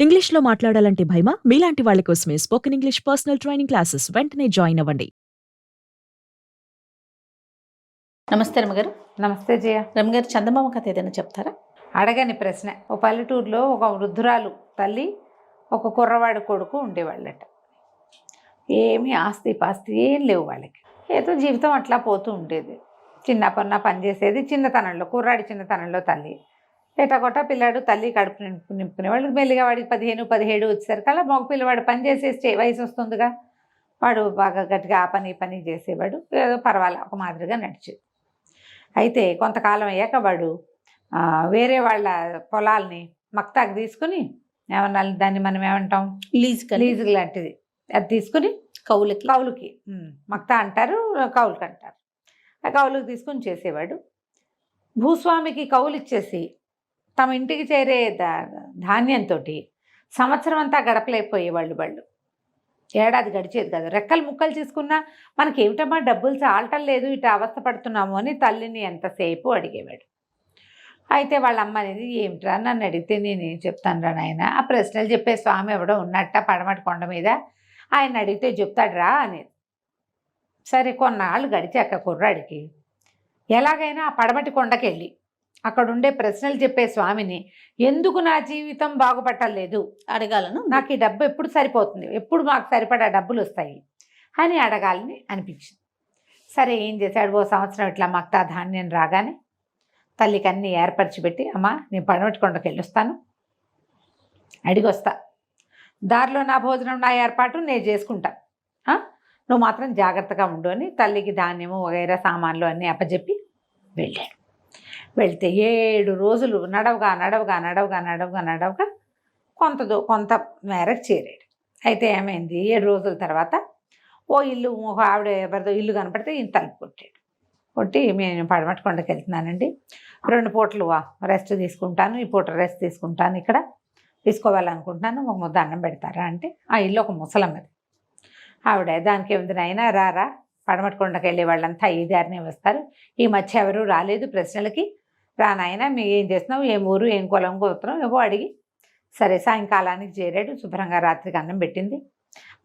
ఇంగ్లీష్‌లో మాట్లాడాలంటే భయమా? మీలాంటి వాళ్ళ కోసమే spoken English personal training classes వెంటనే జాయిన్ అవ్వండి. నమస్తే రమ్మగారు. నమస్తే జయ. రమ్మగారు, చందమామ కథ ఏదైనా చెప్తారా? అడగని ప్రశ్న. ఓ పల్లెటూరులో ఒక వృద్ధురాలు తల్లి, ఒక కుర్రవాడి కొడుకు ఉండేవాళ్ళట. ఏమీ ఆస్తి పాస్తి ఏం లేవు వాళ్ళకి. ఏదో జీవితం అట్లా పోతూ ఉండేది. చిన్నపన్న పనిచేసేది. చిన్నతనంలో కుర్రాడి చిన్నతనంలో తల్లి ఎటకొట్ట పిల్లాడు తల్లి కడుపు నింపుకునే వాళ్ళు. మెల్లిగా వాడికి 15-17 వచ్చేసరికి అలా మగ పిల్లవాడు పని చేసేసి వయసు వస్తుందిగా, వాడు బాగా గట్టిగా ఆ పని చేసేవాడు. ఏదో పర్వాలే ఒక మాదిరిగా నడిచేది. అయితే కొంతకాలం అయ్యాక వాడు వేరే వాళ్ళ పొలాల్ని మక్తాకి తీసుకుని, ఏమన్నా దాన్ని మనం ఏమంటాం, లీజు లాంటిది, అది తీసుకుని కౌలుకి మక్తా అంటారు, కౌలుకి అంటారు. ఆ కౌలుకి తీసుకుని చేసేవాడు. భూస్వామికి కౌలు ఇచ్చేసి తమ ఇంటికి చేరే ధాన్యంతో సంవత్సరం అంతా గడపలేకపోయేవాళ్ళు. ఏడాది గడిచేది కదా. రెక్కలు ముక్కలు తీసుకున్నా మనకి ఏమిటమ్మా డబ్బులు చాలటం లేదు, ఇటు అవస్థ పడుతున్నాము అని తల్లిని ఎంతసేపు అడిగేవాడు. అయితే వాళ్ళ అమ్మ అనేది, ఏమిట్రా నన్ను అడిగితే నేనేం చెప్తాను రా నాయన, ఆ ప్రశ్నలు చెప్పే స్వామి ఎవడో ఉన్నట్ట పడమటి కొండ మీద, ఆయన అడిగితే చెప్తాడు రా అనేది. సరే, కొన్నాళ్ళు గడిచాక కుర్రాడికి ఎలాగైనా ఆ పడమటి కొండకి వెళ్ళి అక్కడుండే ప్రశ్నలు చెప్పే స్వామిని, ఎందుకు నా జీవితం బాగుపట్టలేదు అడగాలను, నాకు ఈ డబ్బు ఎప్పుడు సరిపోతుంది, ఎప్పుడు మాకు సరిపడా డబ్బులు వస్తాయి అని అడగాలని అనిపించింది. సరే, ఏం చేశాడు, ఓ సంవత్సరం ఇట్లా మక్తా ధాన్యం రాగానే తల్లికి అన్నీ ఏర్పరిచి పెట్టి, అమ్మా నేను పడమటి కొండకి వెళ్ళొస్తాను, అడిగొస్తా, దారిలో నా భోజనం నా ఏర్పాటు నేను చేసుకుంటా, నువ్వు మాత్రం జాగ్రత్తగా ఉండు అని తల్లికి ధాన్యము వగైరా సామాన్లు అన్నీ అప్పచెప్పి వెళ్ళాడు. వెళ్తే 7 రోజులు నడవగా కొంత మేరకు చేరాడు. అయితే ఏమైంది, 7 రోజుల తర్వాత ఓ ఇల్లు, ఒక ఆవిడ ఎవరిదో ఇల్లు కనపడితే ఈయన తలుపు కొట్టి, నేను పడమటి కొండకి వెళ్తున్నానండి, 2 పూటలు రెస్ట్ తీసుకుంటాను, ఈ పూట రెస్ట్ తీసుకుంటాను, ఇక్కడ తీసుకోవాలనుకుంటున్నాను, ఒక ముద్ద అన్నం పెడతారా అంటే, ఆ ఇల్లు ఒక ముసలమ్మది. ఆవిడ, దానికి ఏముంది నాయన, రారా, పడమటి కొండకి వెళ్ళే వాళ్ళంతా ఈ దారినే వస్తారు, ఈ మధ్య ఎవరు రాలేదు ప్రశ్నలకి, రా నాయన, మీరు ఏం చేస్తున్నావు, ఏం ఊరు, ఏం కులం గోత్రం ఏవో అడిగి. సరే, సాయంకాలానికి చేరాడు. శుభ్రంగా రాత్రికి అన్నం పెట్టింది.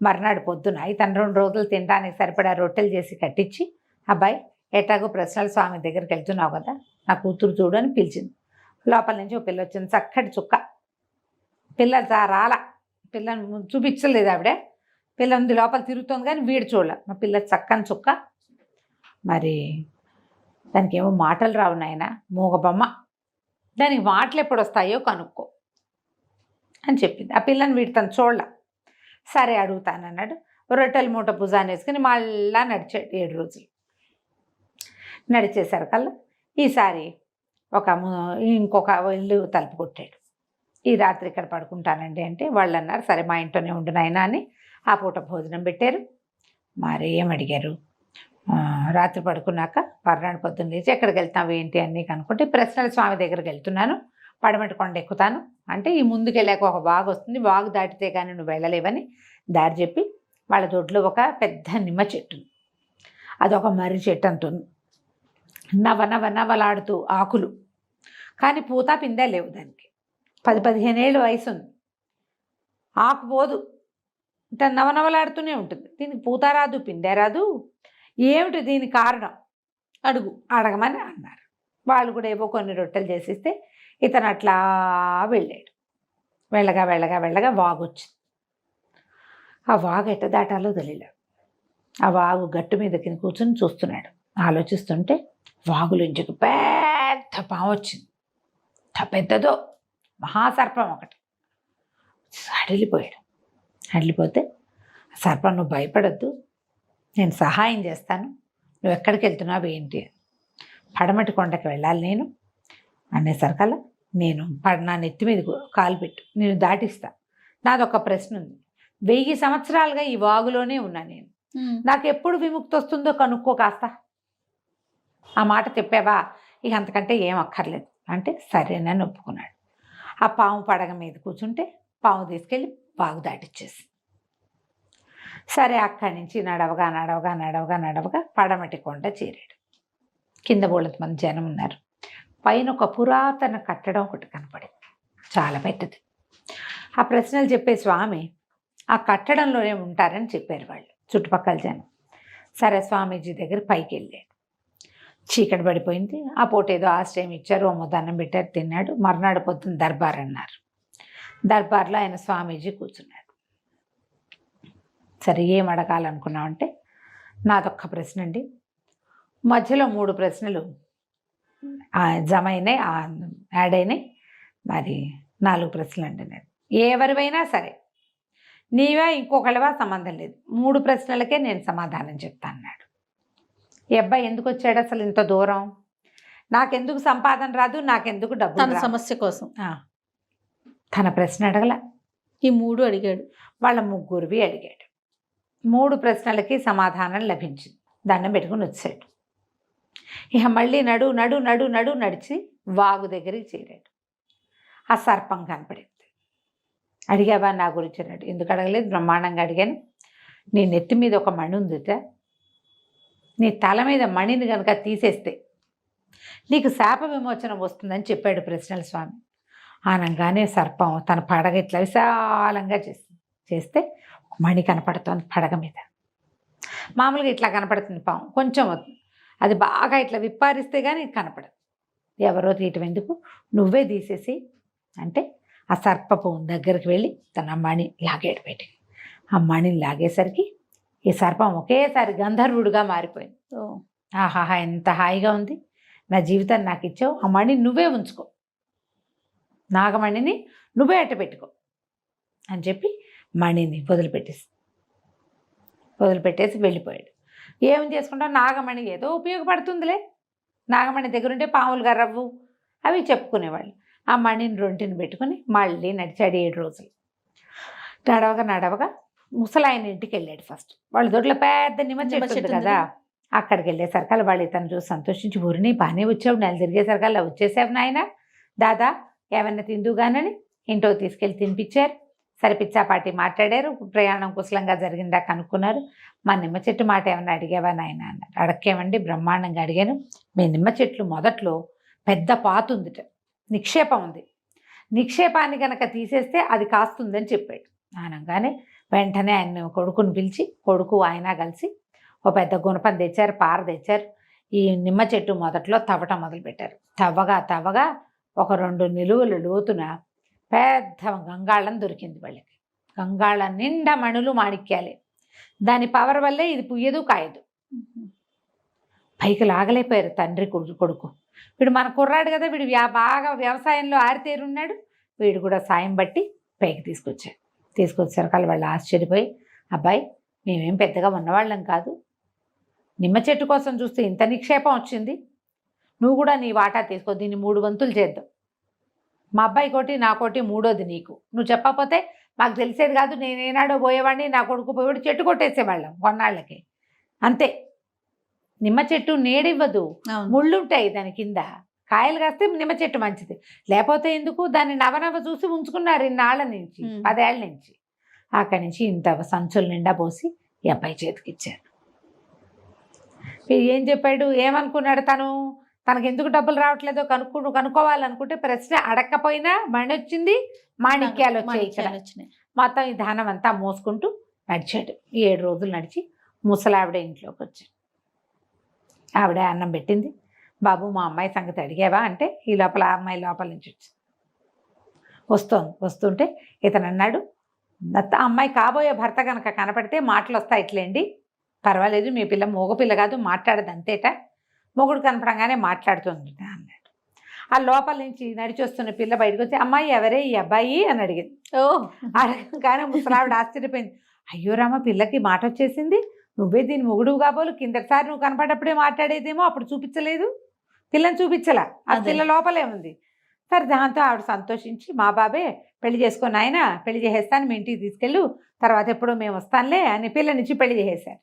మర్నాడు పొద్దున ఇతను 2 రోజులు తినడానికి సరిపడా రొట్టెలు చేసి కట్టించి, అబ్బాయి ఎట్లాగో ప్రశ్నల స్వామి దగ్గరికి వెళ్తున్నావు కదా, నా కూతురు చూడు అని పిలిచింది. లోపల నుంచి ఒక పిల్ల వచ్చింది, చక్కటి చుక్క పిల్ల. రాల పిల్లని చూపించలేదు ఆవిడే, పిల్ల ఉంది లోపల తిరుగుతుంది కానీ వీడు చూడాల. మా పిల్ల చక్కని చుక్క, మరి దానికి ఏమో మాటలు రావు నాయన, మూగబొమ్మ, దానికి మాటలు ఎప్పుడు వస్తాయో కనుక్కో అని చెప్పింది. ఆ పిల్లని వీడు తను చూడాల. సరే అడుగుతానన్నాడు. రొట్టెల మూట భుజాన్ని వేసుకుని మళ్ళా నడిచాడు. 7 రోజులు నడిచేసరికల్లా ఈసారి ఇంకొక ఇల్లు తలుపు కొట్టాడు. ఈ రాత్రి ఇక్కడ పడుకుంటానండి అంటే వాళ్ళు అన్నారు, సరే మా ఇంట్లోనే ఉండు నాయనా అని ఆ పూట భోజనం పెట్టారు. మరి ఏమడిగారు, రాత్రి పడుకున్నాక పర్నాడు పొద్దున్న లేచి ఎక్కడికి వెళ్తావు ఏంటి అన్నీ కనుక్కుంటే, ప్రశ్నల స్వామి దగ్గరికి వెళ్తున్నాను, పడమటి కొండ ఎక్కుతాను అంటే, ఈ ముందుకు వెళ్ళాక ఒక వాగు వస్తుంది, వాగు దాటితే కానీ నువ్వు వెళ్ళలేవని దారి చెప్పి, వాళ్ళ దొడ్లో ఒక పెద్ద నిమ్మ చెట్టు, అదొక మర్రి చెట్టు అంటుంది, నవలాడుతూ ఆకులు, కానీ పూత పిందే లేవు, దానికి 10-15 ఏళ్ళు వయసు ఉంది, ఆకు పోదు, అంటే నవలాడుతూనే ఉంటుంది, దీనికి పూత రాదు పిందే రాదు, ఏమిటి దీని కారణం అడగమని అన్నారు. వాళ్ళు కూడా ఏవో కొన్ని రొట్టెలు చేసిస్తే ఇతను అట్లా వెళ్ళాడు. వెళ్ళగా వాగు వచ్చింది. ఆ వాగు ఎట్ట దాటాలో తెలియలేదు. ఆ వాగు గట్టు మీద కింద కూర్చొని చూస్తున్నాడు. ఆలోచిస్తుంటే వాగులోంచి పెద్ద పాము వచ్చింది. పెద్దదో మహాసర్పం ఒకటి. అడిలిపోతే, సర్పం నువ్వు భయపడద్దు, నేను సహాయం చేస్తాను, నువ్వు ఎక్కడికి వెళ్తున్నావు ఏంటి, పడమటి కొండకి వెళ్ళాలి నేను అనేసరికల్లా, నేను నా నెత్తి మీద కాలు పెట్టు, నేను దాటిస్తా, నాదొక ప్రశ్న ఉంది, 1000 సంవత్సరాలుగా ఈ వాగులోనే ఉన్నా నేను, నాకు ఎప్పుడు విముక్తి వస్తుందో కనుక్కో కాస్త, ఆ మాట చెప్పావా, ఇక అంతకంటే ఏం అక్కర్లేదు అంటే సరేనని ఒప్పుకున్నాడు. ఆ పాము పడగ మీద కూర్చుంటే పాము తీసుకెళ్ళి వాగు దాటిచ్చేసి, సరే అక్కడి నుంచి నడవగా పడమటి కొండ చేరాడు. కింద బోళ్ళంత మంది జనం ఉన్నారు. పైన ఒక పురాతన కట్టడం ఒకటి కనపడింది, చాలా పెద్దది. ఆ ప్రశ్నలు చెప్పే స్వామి ఆ కట్టడంలోనే ఉంటారని చెప్పారు వాళ్ళు చుట్టుపక్కల జనం. సరే స్వామీజీ దగ్గర పైకి వెళ్ళాడు. చీకటి పడిపోయింది. ఆ పూట ఏదో ఆశ్రయం ఇచ్చారు, ఓ దండం పెట్టారు, తిన్నాడు. మర్నాడు పొద్దున్న దర్బార్ అన్నారు. దర్బార్లో ఆయన స్వామీజీ కూర్చున్నాడు. సరే ఏం అడగాలనుకున్నామంటే, నాదొక్క ప్రశ్న అండి, మధ్యలో 3 ప్రశ్నలు జమ అయినాయి, యాడ్ అయినాయి, మరి 4 ప్రశ్నలు అండి. నేను ఎవరివైనా సరే, నీవా ఇంకొకళ్ళవా సంబంధం లేదు, 3 ప్రశ్నలకే నేను సమాధానం చెప్తాను అన్నాడు. ఈ అబ్బాయి ఎందుకు వచ్చాడు అసలు ఇంత దూరం? నాకెందుకు సంపాదన రాదు, నాకెందుకు డబ్బు తన సమస్య కోసం తన ప్రశ్న అడగల, ఈ 3 అడిగాడు. వాళ్ళ ముగ్గురివి అడిగాడు. 3 ప్రశ్నలకి సమాధానం లభించింది. దండం పెట్టుకుని వచ్చాడు. ఇక మళ్ళీ నడు నడు నడు నడు నడిచి వాగు దగ్గరికి చేరాడు. ఆ సర్పం కనపడింది. అడిగావా నా గురించి అన్నాడు. ఎందుకు అడగలేదు, బ్రహ్మాండంగా అడిగాను. నీ నెత్తి మీద ఒక మణి ఉందిట, నీ తల మీద మణిని కనుక తీసేస్తే నీకు శాప విమోచనం వస్తుందని చెప్పాడు ప్రశ్నల స్వామి. ఆనంగానే సర్పం తన పడగ ఇట్లా విశాలంగా చేస్తే మణి కనపడుతోంది పడగ మీద. మామూలుగా ఇట్లా కనపడుతుంది పాము, కొంచెం అది బాగా ఇట్లా విప్పారిస్తే కానీ కనపడదు. ఎవరో తీయటం ఎందుకు, నువ్వే తీసేసి అంటే ఆ సర్పపు దగ్గరికి వెళ్ళి తన మణి లాగాడు బయటికి. ఆ మణిని లాగేసరికి ఈ సర్పం ఒకేసారి గంధర్వుడిగా మారిపోయింది. ఆహాహా ఎంత హాయిగా ఉంది, నా జీవితాన్ని నాకు ఇచ్చావు, ఆ మణిని నువ్వే ఉంచుకో, నాగమణిని నువ్వే అట్ట పెట్టుకో అని చెప్పి మణిని వదిలిపెట్టేసి వెళ్ళిపోయాడు. ఏం చేసుకుంటావు, నాగమణి ఏదో ఉపయోగపడుతుందిలే, నాగమణి దగ్గర ఉంటే పాములు గర్రవ్వు అవి చెప్పుకునేవాళ్ళు. ఆ మణిని 2 పెట్టుకుని మళ్ళీ నడిచాడు 7 రోజులు. నడవగా ముసలాయన ఇంటికి వెళ్ళాడు. ఫస్ట్ వాళ్ళ దొడ్లో పెద్ద నిమ్మ చెట్టు ఉంది కదా, అక్కడికి వెళ్ళేసరికల్లా వాళ్ళు ఇతను చూసి సంతోషించి, ఊరిని బాగానే వచ్చావు, నెల తిరిగేసరికల్లా వచ్చేసావు నాయన, దాదా ఏమన్నా తిందుగానని ఇంట్లో తీసుకెళ్ళి తినిపించారు. సరే పిచ్చాపాటి మాట్లాడారు, ప్రయాణం కుశలంగా జరిగిందా కనుక్కున్నారు. మా నిమ్మ చెట్టు మాట ఏమన్నా అడిగావా నాయన అన్నారు. అడక్కేమండి, బ్రహ్మాండంగా అడిగాను. మీ నిమ్మ చెట్లు మొదట్లో పెద్ద పాతు ఉందిట, నిక్షేపం ఉంది, నిక్షేపాన్ని కనుక తీసేస్తే అది కాస్తుందని చెప్పాడు. అనగానే వెంటనే ఆయన కొడుకుని పిలిచి, కొడుకు ఆయన కలిసి ఓ పెద్ద గుణపం తెచ్చారు, పార తెచ్చారు. ఈ నిమ్మ చెట్టు మొదట్లో తవ్వటం మొదలుపెట్టారు. తవ్వగా ఒక 2 నిలువల లోతున పెద్ద గంగాళం దొరికింది వాళ్ళకి. గంగాళం నిండా మణులు మాణిక్యాలే. దాని పవర్ వల్లే ఇది పుయ్యదు కాయదు. పైకి లాగలేకపోయారు తండ్రి కొడుకు. వీడు మన కుర్రాడు కదా, వీడు బాగా వ్యవసాయంలో ఆరితేరున్నాడు, వీడు కూడా సాయం బట్టి పైకి తీసుకొచ్చారు. వాళ్ళు ఆశ్చర్యపోయి, అబ్బాయి మేమేం పెద్దగా ఉన్నవాళ్ళం కాదు, నిమ్మ చెట్టు కోసం చూస్తే ఇంత నిక్షేపం వచ్చింది, నువ్వు కూడా నీ వాటా తీసుకో, దీన్ని 3 వంతులు చేద్దాం, మా అబ్బాయి కోటి నా కోటి, 3వది నీకు, నువ్వు చెప్పకపోతే మాకు తెలిసేది కాదు, నేనేనాడో పోయేవాడిని, నా కొడుకు పోయేవాడు, చెట్టు కొట్టేసేవాళ్ళం కొన్నాళ్ళకి అంతే. నిమ్మ చెట్టు నీడివ్వదు, ముళ్ళుంటాయి దాని కింద, కాయలు కాస్తే నిమ్మ చెట్టు మంచిది, లేకపోతే ఎందుకు, దాన్ని నవనవ చూసి ఉంచుకున్నారు ఇన్నాళ్ళ నుంచి, 10 ఏళ్ళ నుంచి. అక్కడి నుంచి ఇంత సంచుల నిండా పోసి ఈ అబ్బాయి చేతికిచ్చారు. ఏం చెప్పాడు, ఏమనుకున్నాడు, తనకు ఎందుకు డబ్బులు రావట్లేదో కనుక్కోవాలనుకుంటే ప్రశ్న అడగకపోయినా మణి వచ్చింది, మాణిక్యాలు వచ్చాయి. ఇక్కడ మొత్తం ఈ ధనం అంతా మోసుకుంటూ నడిచాడు. 7 రోజులు నడిచి ముసలావిడ ఇంట్లోకి వచ్చాడు. ఆవిడ అన్నం పెట్టింది. బాబు మా అమ్మాయి సంగతి అడిగావా అంటే, ఈ లోపల ఆ అమ్మాయి లోపల నుంచి వస్తుంటే ఇతను అన్నాడు, అమ్మాయి కాబోయే భర్త కనుక కనపడితే మాటలు వస్తాయి ఇట్లేండి, పర్వాలేదు, మీ పిల్ల మగపిల్ల కాదు, మాట్లాడదు అంతేట, మొగుడు కనపడంగానే మాట్లాడుతుంది అన్నాడు. ఆ లోపల నుంచి నడిచి వస్తున్న పిల్ల బయటకు వచ్చి, అమ్మాయి ఎవరే ఈ అబ్బాయి అని అడిగింది. అడగగానే ముసలావిడ ఆశ్చర్యపోయింది. అయ్యో రామ, పిల్లకి మాట వచ్చేసింది, నువ్వే దీని మొగుడు కాబోలు, కిందటిసారి నువ్వు కనపడప్పుడే మాట్లాడేదేమో, అప్పుడు చూపించలేదు, పిల్లని చూపించలా, ఆ పిల్ల లోపలే ఉంది. సరే దాంతో ఆవిడ సంతోషించి, మా బాబే పెళ్లి చేసుకొని ఆయన పెళ్లి చేసేస్తాను, మీ ఇంటికి తీసుకెళ్ళు, తర్వాత ఎప్పుడో మేము వస్తానులే అని పిల్లనిచ్చి పెళ్లి చేసేశారు.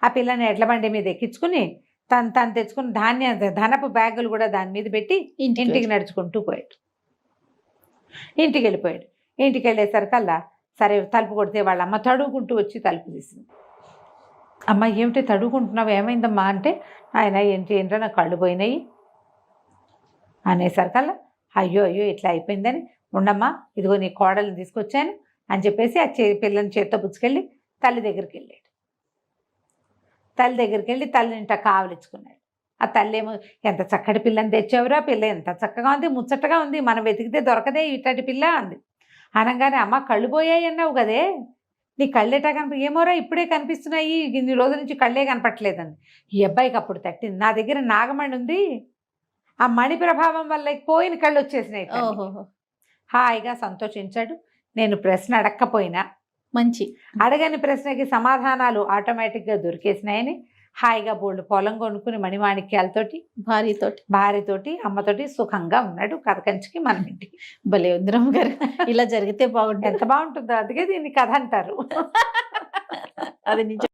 ఆ పిల్లని ఎడ్ల బండి మీద ఎక్కించుకుని తను తెచ్చుకుని ధనపు బ్యాగులు కూడా దాని మీద పెట్టి ఇంటికి నడుచుకుంటూ పోయాడు. ఇంటికి వెళ్ళిపోయాడు. ఇంటికి వెళ్ళేసరికల్లా సరే తలుపు కొడితే వాళ్ళ అమ్మ తడుగుకుంటూ వచ్చి తలుపు తీసింది. అమ్మ ఏమిటి తడుగుకుంటున్నావు, ఏమైందమ్మా అంటే, ఆయన ఏంటో నాకు కళ్ళు పోయినాయి అనేసరికల్లా, అయ్యో ఇట్లా అయిపోయిందని ఉండమ్మా, ఇదిగో నీ కోడల్ని తీసుకొచ్చాను అని చెప్పేసి ఆ పిల్లని చేత్తో పుచ్చుకెళ్ళి తల్లి దగ్గరికి వెళ్ళాడు. తల్లి దగ్గరికి వెళ్ళి తల్లిని కావలించుకున్నాడు. ఆ తల్లి ఏమో, ఎంత చక్కటి పిల్లని తెచ్చావురా, పిల్ల ఎంత చక్కగా ఉంది, ముచ్చటగా ఉంది, మనం వెతికితే దొరకదే ఇట్లాంటి పిల్ల అంది. అనగానే, అమ్మ కళ్ళు పోయాయి అన్నావు కదే, నీ కళ్ళేటా ఏమోరా ఇప్పుడే కనిపిస్తున్నాయి, ఇన్ని రోజుల నుంచి కళ్ళే కనపట్లేదండి. ఈ అబ్బాయికి అప్పుడు తట్టింది, నా దగ్గర నాగమణి ఉంది, ఆ మణి ప్రభావం వల్ల పోయిన కళ్ళు వచ్చేసినాయి. హాయిగా సంతోషించాడు. నేను ప్రశ్న అడక్కపోయినా, మంచి అడగని ప్రశ్నకి సమాధానాలు ఆటోమేటిక్గా దొరికేసినాయని హాయిగా బోల్డ్ పొలం కొనుక్కుని మణిమాణిక్యాలతోటి భార్యతోటి అమ్మతోటి సుఖంగా ఉన్నాడు. కథ కంచికి మన ఇంటికి. భలే ఉద్రమ్మ గారు, ఇలా జరిగితే బాగుంటుంది. ఎంత బాగుంటుందో, అందుకే దీన్ని కథ అంటారు. అది నిజం.